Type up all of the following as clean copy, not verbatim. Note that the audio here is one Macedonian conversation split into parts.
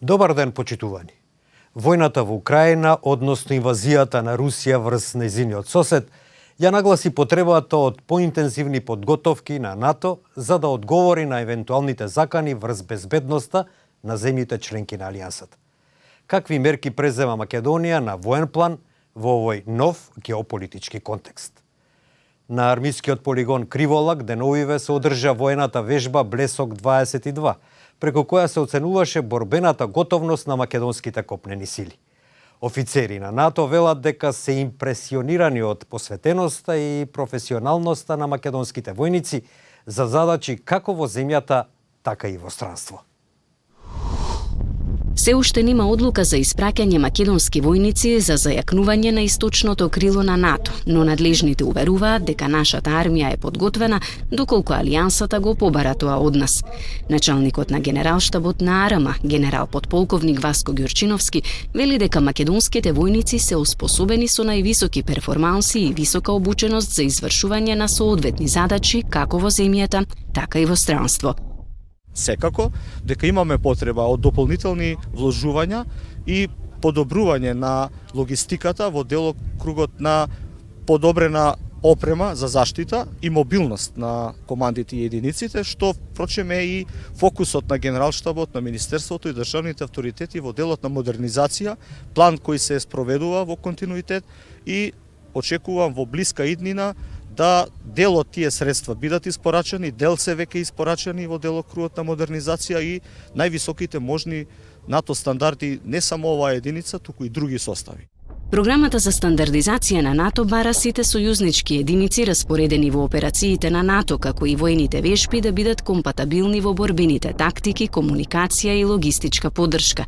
Добар ден, почитувани. Војната во Украина, односно инвазијата на Русија врз нејзиниот сосед, ја нагласи потребата од поинтензивни подготовки на НАТО за да одговори на евентуалните закани врз безбедноста на земјите членки на Алијансата. Какви мерки презема Македонија на воен план во овој нов геополитички контекст? На армискиот полигон Криволак деновиве се одржа воената вежба Блесок 22, преку која се оценуваше борбената готовност на македонските копнени сили. Офицери на НАТО велат дека се импресионирани од посветеноста и професионалноста на македонските војници за задачи како во земјата, така и во странство. Се уште нема одлука за испраќање македонски војници за зајакнување на источното крило на НАТО, но надлежните уверуваат дека нашата армија е подготвена доколку Алијансата го побара тоа од нас. Началникот на генералштабот на АРМ, генерал подполковник Васко Ѓурчиновски, вели дека македонските војници се успособени со највисоки перформанси и висока обученост за извршување на соодветни задачи како во земјата, така и во странство. Секако дека имаме потреба од дополнителни вложувања и подобрување на логистиката во делокругот на подобрена опрема за заштита и мобилност на командите и единиците, што впрочем е и фокусот на генералштабот, на Министерството и државните авторитети во делот на модернизација, план кој се спроведува во континуитет и очекувам во блиска иднина да дел од тие средства бидат испорачани, дел се веќе испорачани во делокругот на модернизација и највисоките можни НАТО стандарди не само оваа единица, туку и други состави. Програмата за стандардизација на НАТО бара сите сојузнички единици распоредени во операциите на НАТО, како и воените вежби да бидат компатабилни во борбените тактики, комуникација и логистичка поддршка.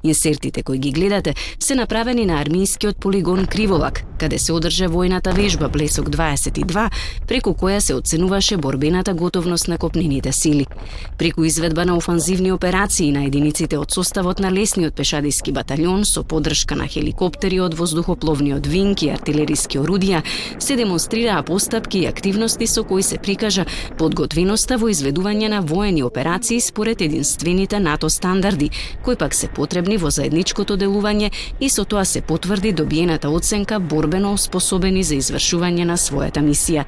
Инсертите кои ги гледате се направени на армискиот полигон Криволак, каде се одржа војната вежба Блесок 22, преку која се оценуваше борбената готовност на копнените сили. Преку изведба на офанзивни операции на единиците од составот на лесниот пешадиски батальон со поддршка на хеликоптери од воздухопловниот винг и артилериски орудија, се демонстрираа постапки и активности со кои се прикажа подготвеноста во изведување на воени операции според единствените НАТО стандарди, кои пак се потребни во заедничкото делување и со тоа се потврди добиената оценка борбено способени за извршување на својата мисија.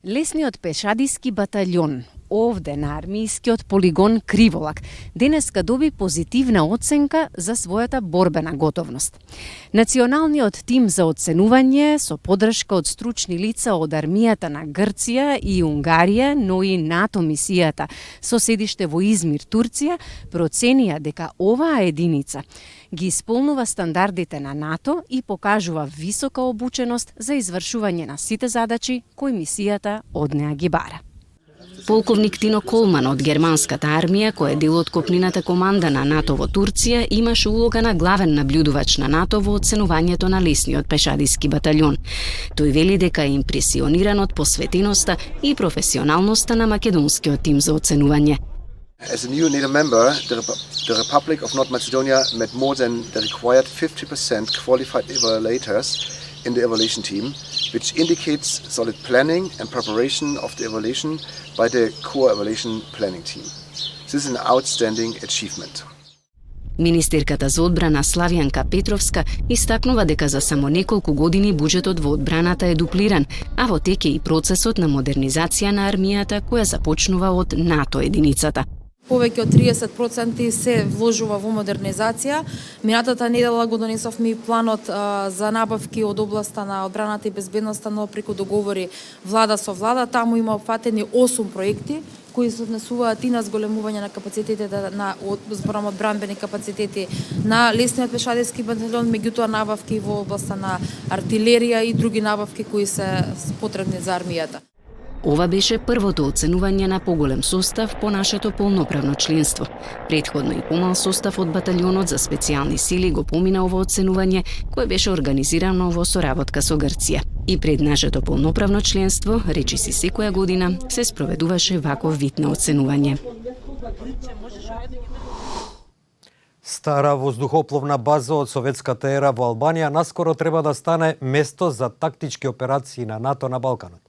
Лесниот пешадиски батальон овде на армискиот полигон Криволак денеска доби позитивна оценка за својата борбена готовност. Националниот тим за оценување со поддршка од стручни лица од армијата на Грција и Унгарија, но и НАТО мисијата со седиште во Измир, Турција, проценија дека оваа единица ги исполнува стандардите на НАТО и покажува висока обученост за извршување на сите задачи кои мисијата од неа ги бара. Полковник Тино Колман од германската армија, кој е дел од копнината команда на НАТО во Турција, имаше улога на главен наблюдувач на НАТО во оценувањето на лесниот пешадиски батальон. Тој вели дека е импресиониран од посветеноста и професионалноста на македонскиот тим за оценување. As a new NATO member, the Republic of North Macedonia met more than the required 50% qualified evaluators in the evaluation team, which indicates solid planning and preparation of the evaluation by the core evaluation planning team. This is an outstanding achievement. Министерката за одбрана Славјанка Петровска истакнува дека за само неколку години буџетот во одбраната е дуплиран, а во тек е и процесот на модернизација на армијата која започнува од НАТО единицата. Повеќе од 30% се вложува во модернизација. Минатата недела го донесовме и планот за набавки од областа на одбраната и безбедноста, но преку договори влада со влада. Таму има опфатени 8 проекти кои се однесуваат и на зголемување на капацитетите на зборам одбранбени капацитети на лесниот пешадиски батальон, меѓутоа набавки во областа на артилерија и други набавки кои се потребни за армијата. Ова беше првото оценување на поголем состав по нашето полноправно членство. Претходно и помал состав од батальонот за специјални сили го помина ова оценување, кое беше организирано во соработка со Грција. И пред нашето полноправно членство, речиси секоја година, се спроведуваше ваков вид на оценување. Стара воздухопловна база од советската ера во Албанија наскоро треба да стане место за тактички операции на НАТО на Балканот.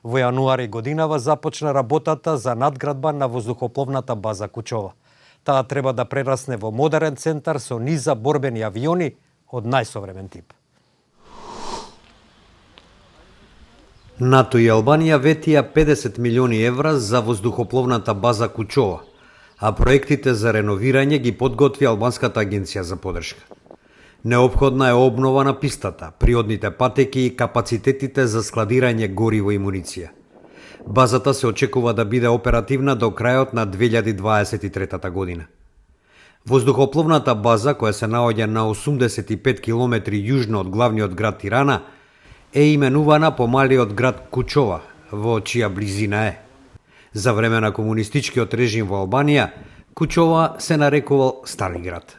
Во јануари годинава започна работата за надградба на воздухопловната база Кучова. Таа треба да прерасне во модерен центар со низа борбени авиони од најсовремен тип. НАТО и Албанија ветија 50 милиони евра за воздухопловната база Кучова, а проектите за реновирање ги подготви Албанската агенција за поддршка. Неопходна е обнова на пистата, природните патеки и капацитетите за складирање гориво и муниција. Базата се очекува да биде оперативна до крајот на 2023 година. Воздухопловната база, која се наоѓа на 85 км јужно од главниот град Тирана, е именувана по малиот град Кучова, во чија близина е. За време на комунистичкиот режим во Албанија, Кучова се нарекувал Стари град.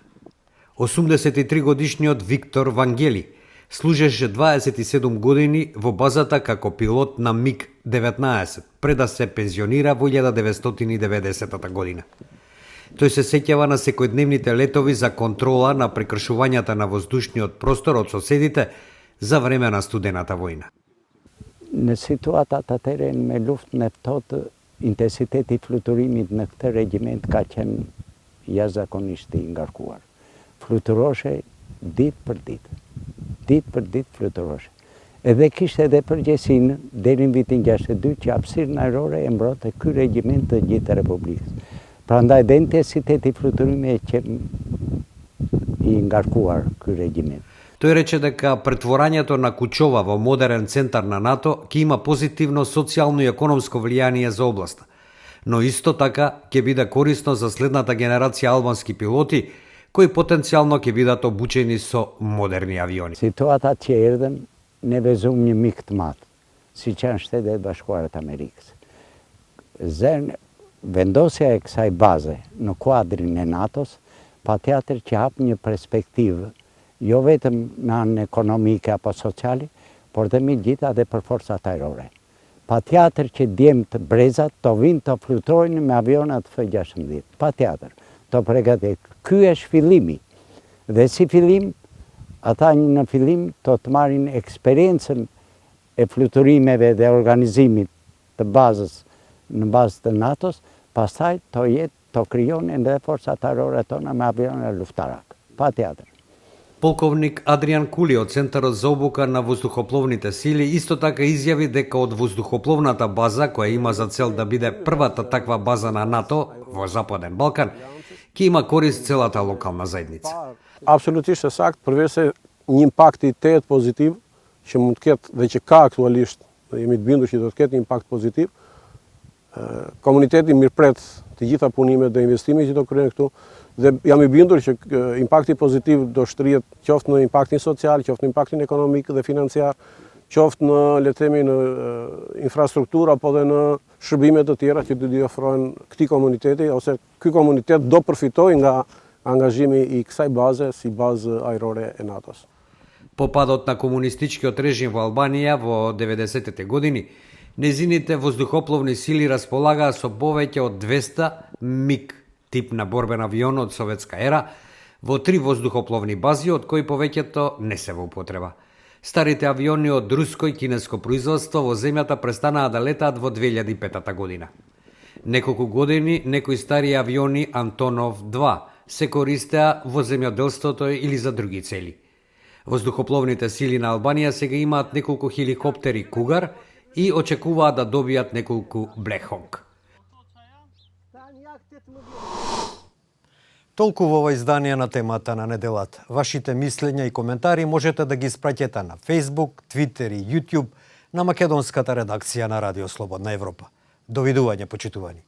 83 годишниот Виктор Вангели служеше 27 години во базата како пилот на МиГ-19, пред да се пензионира во 1990 година. Тој се сеќава на секојдневните летови за контрола на прекршувањата на воздушниот простор од соседите за време на студената војна. Në situatat atëre me luftë me ftohtë, intensiteti i fluturimit në këtë regjiment ka qenë jashtëzakonisht i ngarkuar. Fluturoshe ditë për ditë fluturoshe. Edhe kishte edhe përgjegjësinë deri në vitin 62 që hapësirën ajrore e mbrotte ky regjiment të gjithë Republikës. Prandaj dhe intensiteti i fluturimit që i ngarkuar ky regjiment. Тој рече дека претворањето на Кучова во модерен центар на НАТО ќе има позитивно социјално и економско влијание за областа, но исто така ќе биде корисно за следната генерација албански пилоти кои потенцијално ќе бидат обучени со модерни авиони. Situatat që erdhen, ne vezum një mik të madh, siç janë Shtetet e Bashkuara të Amerikës. Vendosja e kësaj baze në kuadrin e NATO-s, patjetër që hap një perspektivë jo vetëm në anën ekonomike apo sociale, por dhe mi gjitha dhe për forcat ajrore. Patjetër që djemtë brezat të vinë të fluturojnë me avionat F-16. Patjetër, të përgatit. Ky është fillimi. Dhe si fillim, ata në fillim të marrin eksperiencën e fluturimeve dhe organizimit të bazës në bazë të NATO-s, pastaj të krijonin edhe forcat ajrore tona me avione luftarak. Patjetër. Полковник Адриан Кули од Центарот за обука на воздухопловните сили исто така изјави дека од воздухопловната база, која има за цел да биде првата таква база на НАТО во Западен Балкан, ќе има корист целата локална заедница. Absolutisht e sakt, përveç se një impakt i tetë pozitiv që mund të ketë dhe që ka aktualisht, dhe jemi të bindur që do të ketë një impakt pozitiv, komuniteti mirëpret të gjitha punimet dhe investimet që do kryejnë këtu, dhe jam i bindur që impakti pozitiv do shtrihet qoftë në impaktin social, qoftë në impaktin ekonomik dhe financiar, qoftë në, le të themi, në infrastruktura apo dhe në shërbime të tjera që do t'i ofrojnë këtij komuniteti, ose ky komunitet do përfitojë nga angazhimi i kësaj baze si bazë ajrore e NATO-s. По падот на комунистичкиот режим во Албанија во 90-те години, незините воздухопловни сили располагаа со повеќе од 200 МиГ тип на борбен авион од советска ера во 3 воздухопловни бази, од кои повеќето не се во употреба. Старите авиони од руско и кинеско производство во земјата престанаа да летаат во 2005 година. Неколку години некои стари авиони Антонов 2 се користеа во земјоделството или за други цели. Воздухопловните сили на Албанија сега имаат неколку хеликоптери Кугар и очекуваат да добијат неколку Black Hawk. Толку во ова издание на темата на неделата. Вашите мислења и коментари можете да ги испраќате на Facebook, Twitter и YouTube на македонската редакција на Радио Слободна Европа. Довидување, почитувани.